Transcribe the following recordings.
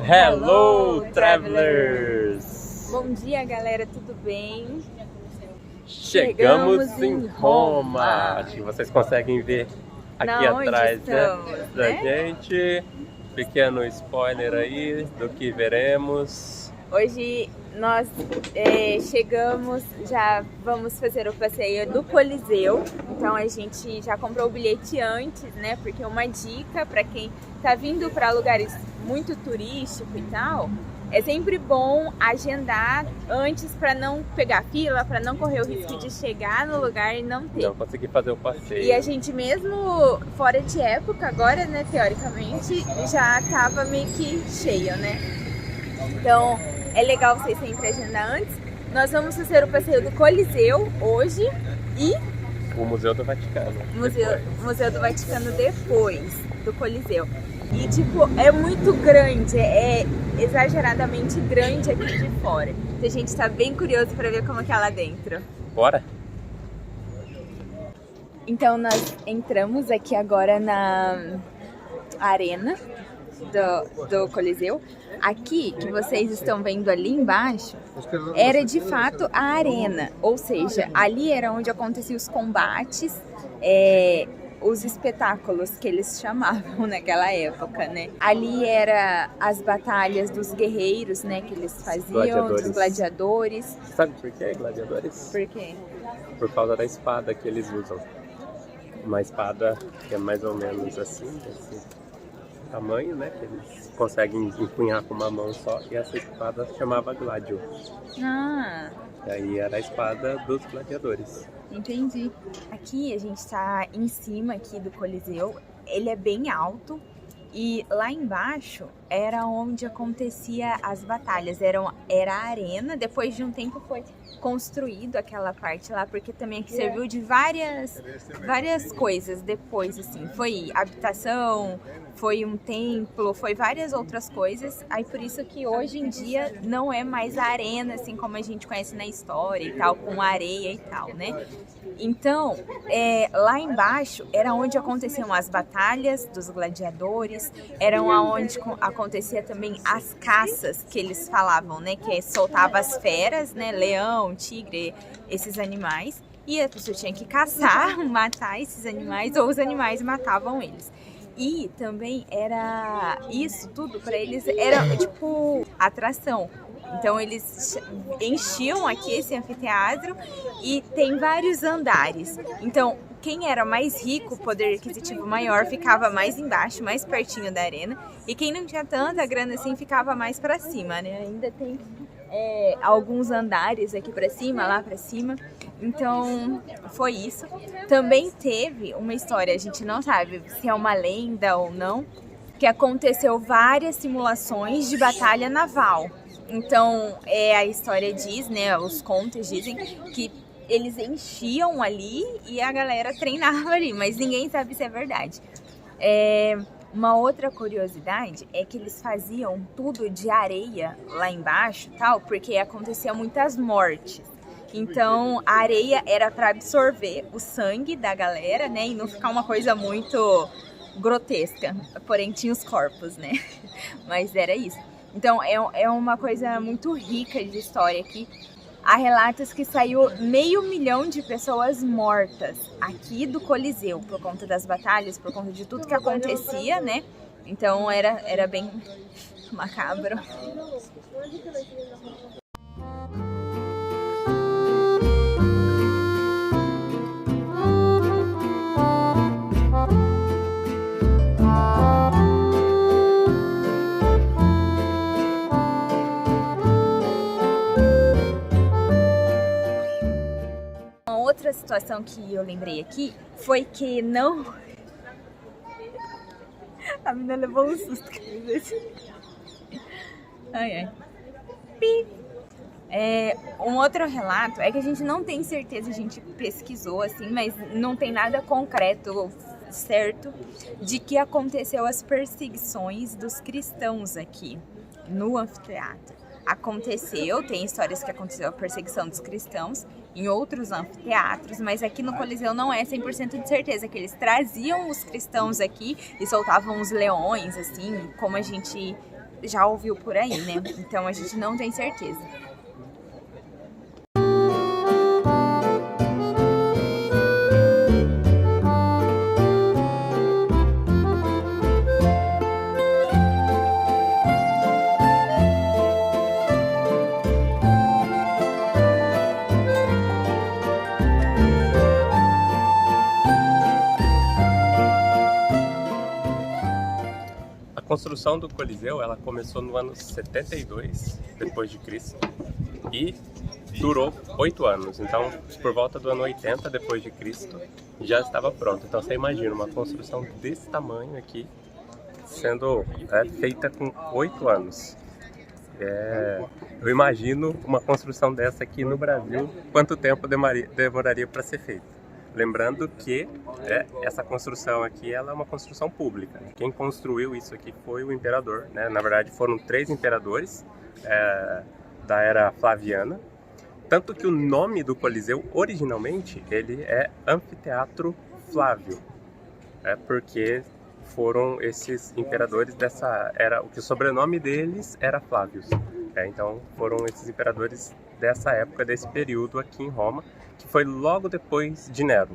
Hello, travelers! Bom dia, galera, tudo bem? Chegamos em Roma! Acho que vocês conseguem ver aqui atrás da gente. Pequeno spoiler aí do que veremos. Hoje nós chegamos, já vamos fazer o passeio do Coliseu. Então a gente já comprou o bilhete antes, né? Porque uma dica para quem tá vindo para lugares muito turísticos e tal, é sempre bom agendar antes para não pegar fila, para não correr o risco de chegar no lugar e não ter. Não conseguir fazer o passeio. E a gente mesmo fora de época, agora, né, teoricamente, já tava meio que cheio, né? Então é legal vocês sempre agendar antes. Nós vamos fazer o passeio do Coliseu hoje e o Museu do Vaticano. Museu do Vaticano depois do Coliseu. E tipo, é muito grande, é exageradamente grande aqui de fora. Então a gente tá bem curioso para ver como é que é lá dentro. Bora? Então nós entramos aqui agora na arena do Coliseu. Aqui, que vocês estão vendo ali embaixo, era de fato a arena. Ou seja, ali era onde aconteciam os combates, os espetáculos que eles chamavam naquela época, né? Ali era as batalhas dos guerreiros, né? Que eles faziam, dos gladiadores. Sabe por que gladiadores? Por quê? Por causa da espada que eles usam. Uma espada que é mais ou menos assim, desse tamanho, né? Que eles conseguem empunhar com uma mão só. E essa espada se chamava Gladio. Ah! E aí era a espada dos gladiadores. Entendi. Aqui a gente está em cima aqui do Coliseu. Ele é bem alto e lá embaixo era onde acontecia as batalhas. Era a arena. Depois de um tempo foi construído aquela parte lá, porque também aqui serviu de várias coisas depois, assim. Foi habitação, foi um templo, foi várias outras coisas. Aí por isso que hoje em dia não é mais a arena, assim como a gente conhece na história e tal, com areia e tal, né? Então, lá embaixo era onde aconteciam as batalhas dos gladiadores, eram onde acontecia também as caças que eles falavam, né? Que soltava as feras, né? Leão, tigre, esses animais. E a pessoa tinha que caçar, matar esses animais, ou os animais matavam eles. E também era isso tudo para eles, era tipo atração. Então eles enchiam aqui esse anfiteatro e tem vários andares. Então quem era mais rico, poder aquisitivo maior, ficava mais embaixo, mais pertinho da arena. E quem não tinha tanta grana assim, ficava mais para cima, né? Ainda tem alguns andares aqui para cima, lá para cima. Então foi isso. Também teve uma história, a gente não sabe se é uma lenda ou não, que aconteceu várias simulações de batalha naval. Então a história diz, né, os contos dizem que eles enchiam ali e a galera treinava ali, mas ninguém sabe se é verdade. Uma outra curiosidade é que eles faziam tudo de areia lá embaixo, tal, porque acontecia muitas mortes. Então a areia era para absorver o sangue da galera, né, e não ficar uma coisa muito grotesca. Porém tinha os corpos, né? Mas era isso. Então é uma coisa muito rica de história aqui. Há relatos que saiu 500 mil de pessoas mortas aqui do Coliseu por conta das batalhas, por conta de tudo que acontecia, né? Então era bem macabro. Outra situação que eu lembrei aqui foi que não... A menina levou um susto. Ai. Um outro relato é que a gente não tem certeza, a gente pesquisou assim, mas não tem nada concreto, certo, de que aconteceu as perseguições dos cristãos aqui no anfiteatro. Aconteceu, tem histórias que aconteceu a perseguição dos cristãos em outros anfiteatros, mas aqui no Coliseu não é 100% de certeza que eles traziam os cristãos aqui e soltavam os leões, assim, como a gente já ouviu por aí, né? Então a gente não tem certeza. A construção do Coliseu, ela começou no ano 72 depois de Cristo e durou 8 anos. Então, por volta do ano 80 depois de Cristo, já estava pronto. Então, você imagina uma construção desse tamanho aqui sendo feita com 8 anos. Eu imagino uma construção dessa aqui no Brasil, quanto tempo demoraria para ser feita. Lembrando que essa construção aqui ela é uma construção pública. Quem construiu isso aqui foi o imperador, né? Na verdade foram 3 imperadores da era Flaviana. Tanto que o nome do Coliseu, originalmente, ele é Anfiteatro Flávio. Porque foram esses imperadores dessa era, o que o sobrenome deles era Flávios. Então foram esses imperadores dessa época, desse período aqui em Roma, que foi logo depois de Nero.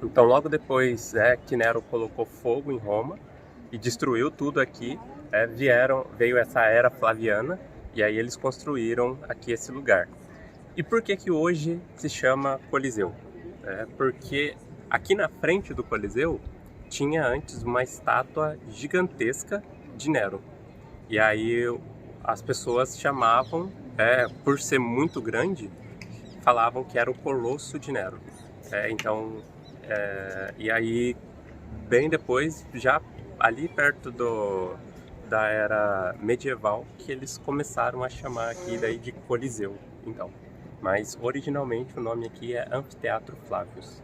Então logo depois que Nero colocou fogo em Roma e destruiu tudo aqui, veio essa era Flaviana e aí eles construíram aqui esse lugar. E por que que hoje se chama Coliseu? Porque aqui na frente do Coliseu tinha antes uma estátua gigantesca de Nero. E aí as pessoas chamavam, por ser muito grande, falavam que era o Colosso de Nero. E aí, bem depois, já ali perto da era medieval, que eles começaram a chamar aqui daí de Coliseu. Então, mas originalmente o nome aqui é Anfiteatro Flávios.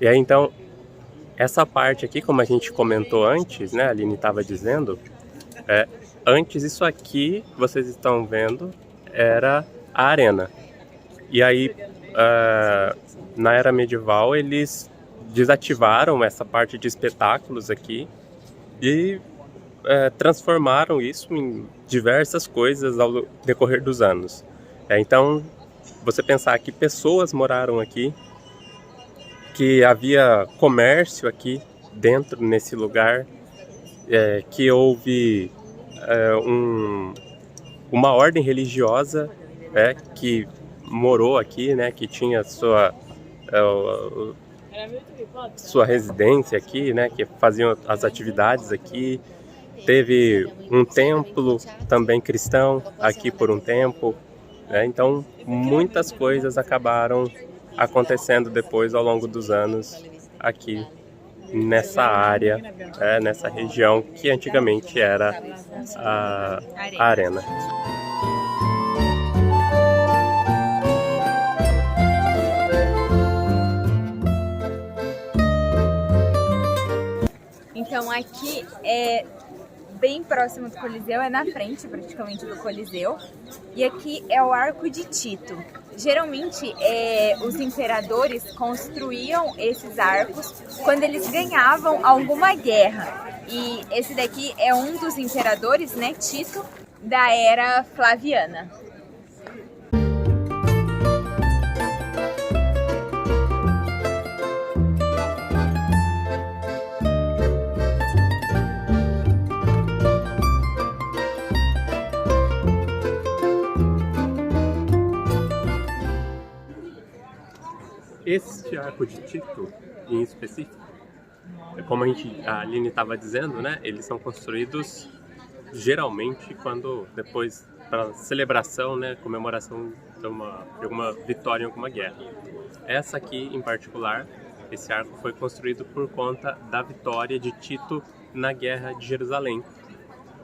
E aí então, essa parte aqui, como a gente comentou antes, né, a Aline estava dizendo, antes isso aqui, vocês estão vendo, era a arena. E aí, na era medieval, eles desativaram essa parte de espetáculos aqui e transformaram isso em diversas coisas ao decorrer dos anos. Então, você pensar que pessoas moraram aqui, que havia comércio aqui dentro, nesse lugar, que houve uma ordem religiosa que morou aqui, né, que tinha sua residência aqui, né, que faziam as atividades aqui. Teve um templo também cristão aqui por um tempo. Então, muitas coisas acabaram acontecendo depois ao longo dos anos aqui nessa área, nessa região que antigamente era a arena. Então aqui é bem próximo do Coliseu, é na frente praticamente do Coliseu, e aqui é o Arco de Tito. Geralmente os imperadores construíam esses arcos quando eles ganhavam alguma guerra. E esse daqui é um dos imperadores, né, Tito, da era Flaviana. Este arco de Tito, em específico, como a Aline estava dizendo, né, eles são construídos geralmente quando depois para celebração, né, comemoração de uma vitória em alguma guerra. Essa aqui, em particular, esse arco foi construído por conta da vitória de Tito na Guerra de Jerusalém.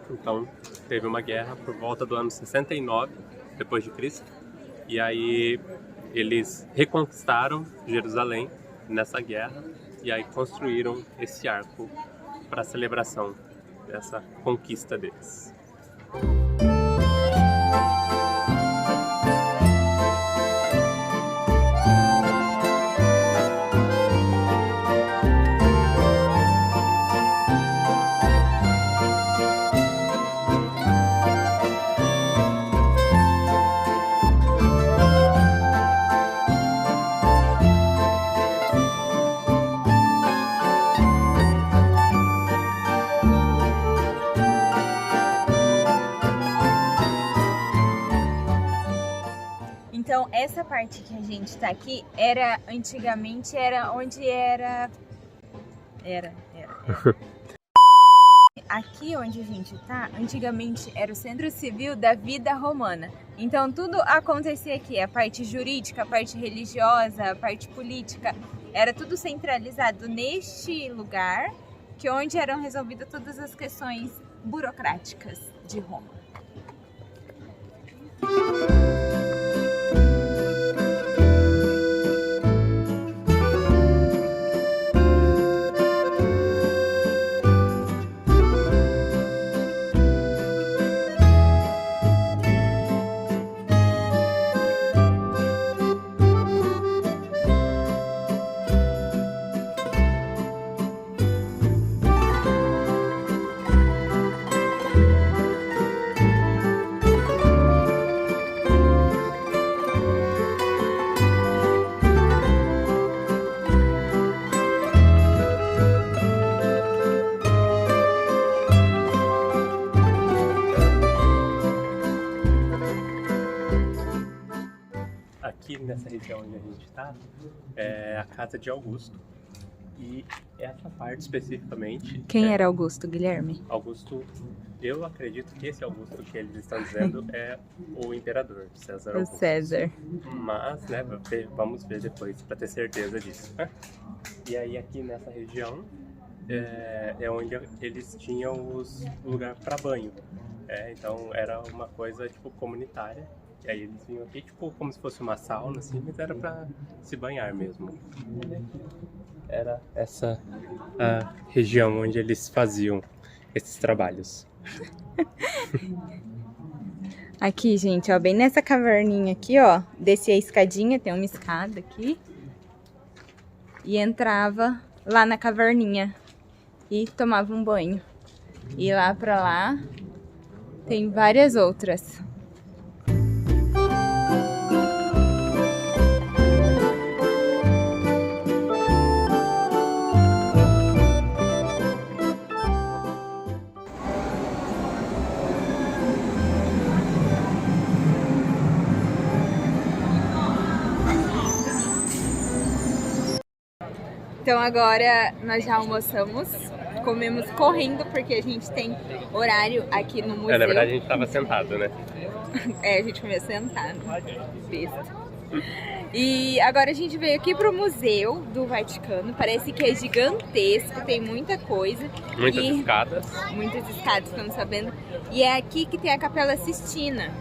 Então, teve uma guerra por volta do ano 69 depois de Cristo, e aí eles reconquistaram Jerusalém nessa guerra e aí construíram esse arco para a celebração dessa conquista deles. Então, essa parte que a gente tá aqui antigamente era onde era. Aqui onde a gente tá, antigamente era o centro civil da vida romana. Então tudo acontecia aqui, a parte jurídica, a parte religiosa, a parte política, era tudo centralizado neste lugar, que onde eram resolvidas todas as questões burocráticas de Roma. Aqui nessa região onde a gente está, é a casa de Augusto. E essa parte especificamente... Quem era Augusto, Guilherme? Augusto, eu acredito que esse Augusto que eles estão dizendo é o imperador, César O Augusto. César. Mas, né, vamos ver depois para ter certeza disso. E aí aqui nessa região é onde eles tinham o lugar para banho. Então era uma coisa tipo comunitária. E aí eles vinham aqui tipo como se fosse uma sauna, assim, mas era para se banhar mesmo. Era essa a região onde eles faziam esses trabalhos. Aqui, gente, ó, bem nessa caverninha aqui, ó, descia a escadinha, tem uma escada aqui, e entrava lá na caverninha e tomava um banho. E lá pra lá tem várias outras. Então agora nós já almoçamos, comemos correndo porque a gente tem horário aqui no museu. Na verdade a gente tava sentado, né? A gente comeu sentado. Besta. E agora a gente veio aqui pro Museu do Vaticano, parece que é gigantesco, tem muita coisa. Muitas escadas. Muitas escadas, ficamos sabendo. E é aqui que tem a Capela Sistina.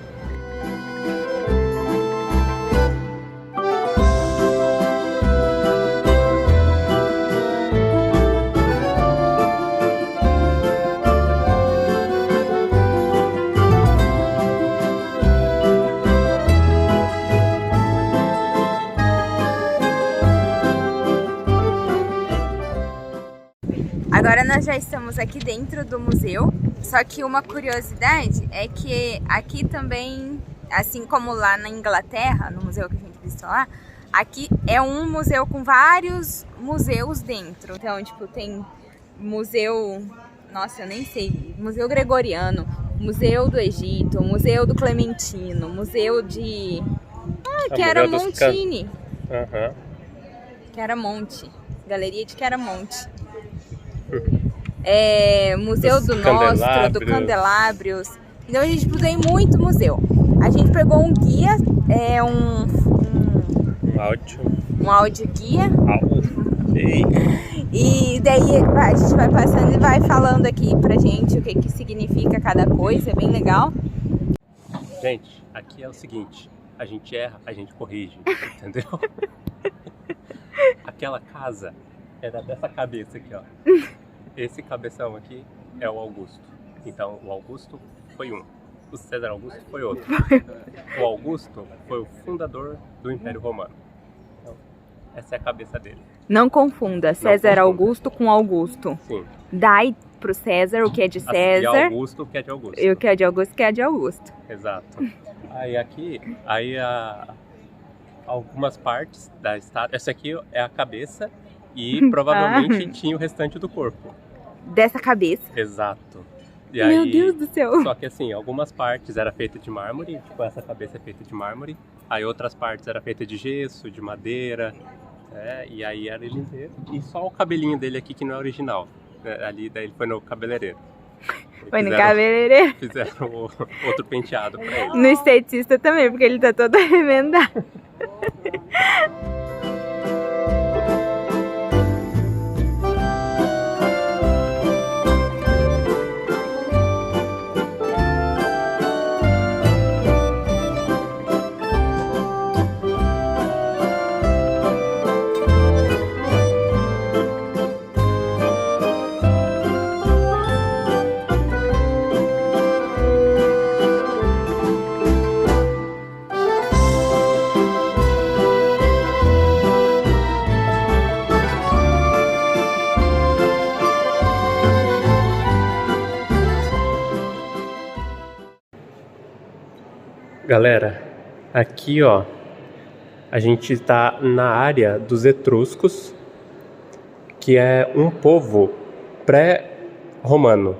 Agora nós já estamos aqui dentro do museu, só que uma curiosidade é que aqui também, assim como lá na Inglaterra, no museu que a gente visitou lá, aqui é um museu com vários museus dentro. Então, tipo, tem museu, nossa, eu nem sei, museu gregoriano, museu do Egito, museu do Clementino, museu de... que era Montini. Que era Monte, galeria de Chiaramonte. Museu do Nostro, do Candelábrios. Então a gente pudeu ir muito museu. A gente pegou um guia, um áudio guia. E daí a gente vai passando e vai falando aqui pra gente o que significa cada coisa, é bem legal. Gente, aqui é o seguinte, a gente erra, a gente corrige, entendeu? Aquela casa era dessa cabeça aqui, ó. Esse cabeção aqui é o Augusto. Então, o Augusto foi um. O César Augusto foi outro. O Augusto foi o fundador do Império Romano. Então, essa é a cabeça dele. Não confunda César Augusto com Augusto. Sim. Dai pro César o que é de César. E Augusto o que é de Augusto. E o que é de Augusto, o que é de Augusto. Exato. Aí algumas partes da estátua. Essa aqui é a cabeça e provavelmente tinha o restante do corpo. Dessa cabeça. Exato. E Meu aí, Deus do céu. Só que assim, algumas partes era feita de mármore, tipo essa cabeça é feita de mármore. Aí outras partes era feita de gesso, de madeira. E aí era ele inteiro. E só o cabelinho dele aqui que não é original. Ali daí ele foi no cabeleireiro. Foi no cabeleireiro. Fizeram outro penteado pra ele. No esteticista também, porque ele tá todo remendado. Galera, aqui ó, a gente está na área dos etruscos, que é um povo pré-romano.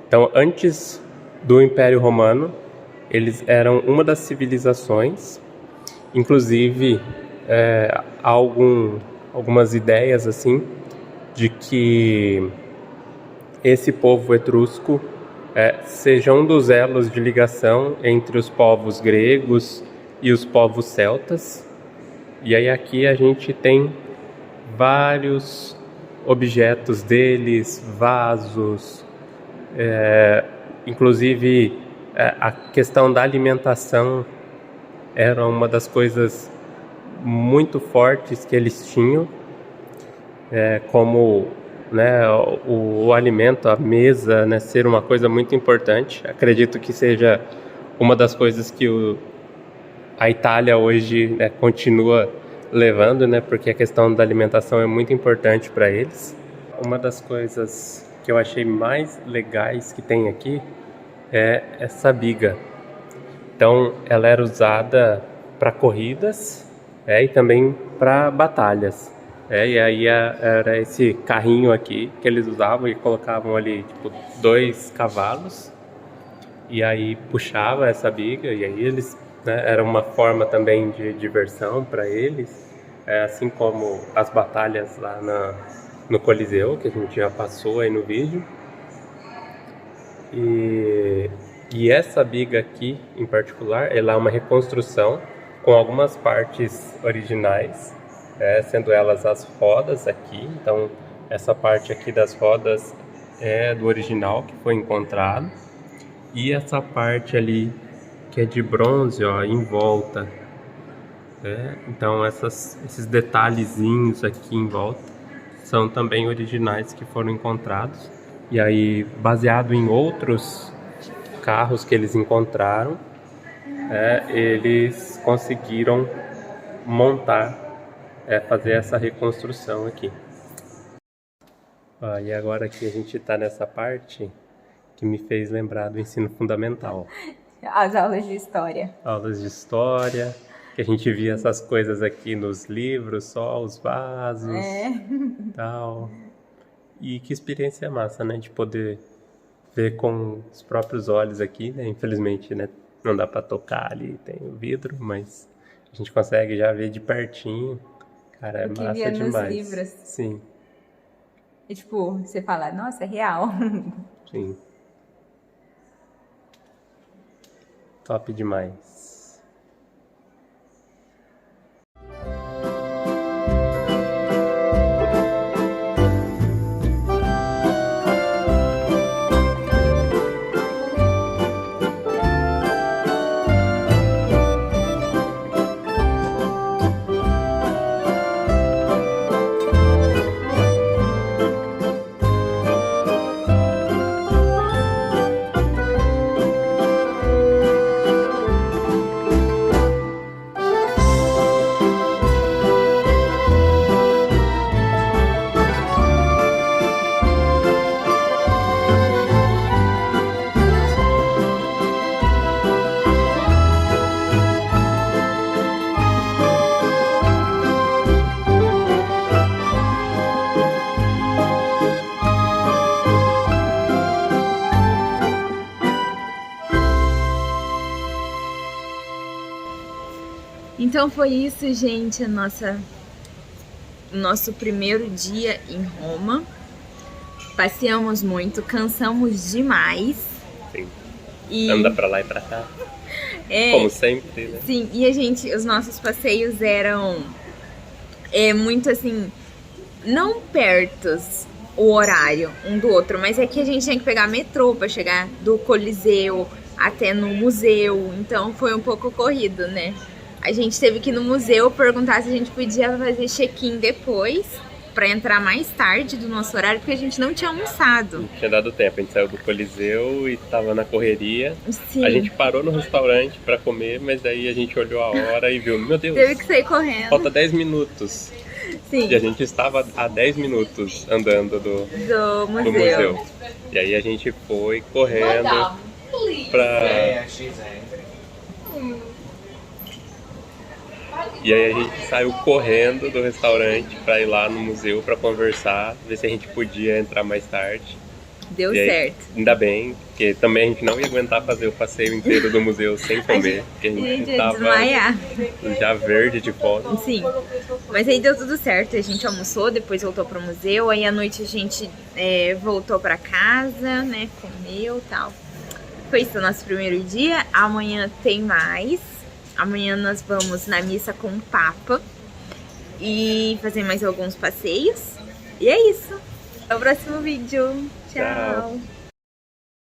Então, antes do Império Romano, eles eram uma das civilizações. Inclusive, há algumas ideias assim de que esse povo etrusco seja um dos elos de ligação entre os povos gregos e os povos celtas. E aí aqui a gente tem vários objetos deles, vasos, inclusive a questão da alimentação era uma das coisas muito fortes que eles tinham, como o alimento, a mesa, ser uma coisa muito importante. Acredito que seja uma das coisas que a Itália hoje continua levando, porque a questão da alimentação é muito importante para eles. Uma das coisas que eu achei mais legais que tem aqui é essa biga. Então, ela era usada para corridas e também para batalhas. E aí era esse carrinho aqui que eles usavam e colocavam ali, tipo, 2 cavalos. E aí puxava essa biga e aí eles, era uma forma também de diversão para eles. Assim como as batalhas lá no Coliseu, que a gente já passou aí no vídeo. E essa biga aqui, em particular, ela é uma reconstrução com algumas partes originais. Sendo elas as rodas aqui. Então essa parte aqui das rodas é do original que foi encontrado, e essa parte ali que é de bronze, ó, em volta, então esses detalhezinhos aqui em volta são também originais que foram encontrados, e aí baseado em outros carros que eles encontraram, eles conseguiram montar, fazer essa reconstrução aqui. E agora aqui a gente está nessa parte que me fez lembrar do ensino fundamental. As aulas de história. Aulas de história, que a gente via essas coisas aqui nos livros, só os vasos e tal. E que experiência massa, de poder ver com os próprios olhos aqui, Infelizmente, não dá para tocar ali, tem o vidro, mas a gente consegue já ver de pertinho. Cara, é massa via demais. nos livros. Sim. E tipo, você fala, nossa, é real. Sim. Top demais. Então foi isso, gente, o nosso primeiro dia em Roma. Passeamos muito, cansamos demais. Sim. E... anda pra lá e pra cá. Como sempre, né? Sim, e os nossos passeios eram muito assim, não pertos o horário um do outro, mas é que a gente tinha que pegar metrô pra chegar do Coliseu até no museu, então foi um pouco corrido, né? A gente teve que ir no museu perguntar se a gente podia fazer check-in depois, pra entrar mais tarde do nosso horário, porque a gente não tinha almoçado. Não tinha dado tempo, a gente saiu do Coliseu e tava na correria. Sim. A gente parou no restaurante pra comer, mas daí a gente olhou a hora e viu, meu Deus, teve que sair correndo. Falta 10 minutos. Sim. E a gente estava a 10 minutos andando do museu. E aí a gente foi correndo pra... E aí a gente saiu correndo do restaurante pra ir lá no museu pra conversar, ver se a gente podia entrar mais tarde. Deu aí, certo. Ainda bem, porque também a gente não ia aguentar fazer o passeio inteiro do museu sem comer, porque a gente tava desmaiar. Já verde de fome. Sim, mas aí deu tudo certo, a gente almoçou, depois voltou pro museu, aí à noite a gente voltou pra casa, né, comeu e tal. Foi isso o nosso primeiro dia, amanhã tem mais. Amanhã nós vamos na missa com o Papa e fazer mais alguns passeios. E é isso. Até o próximo vídeo. Tchau.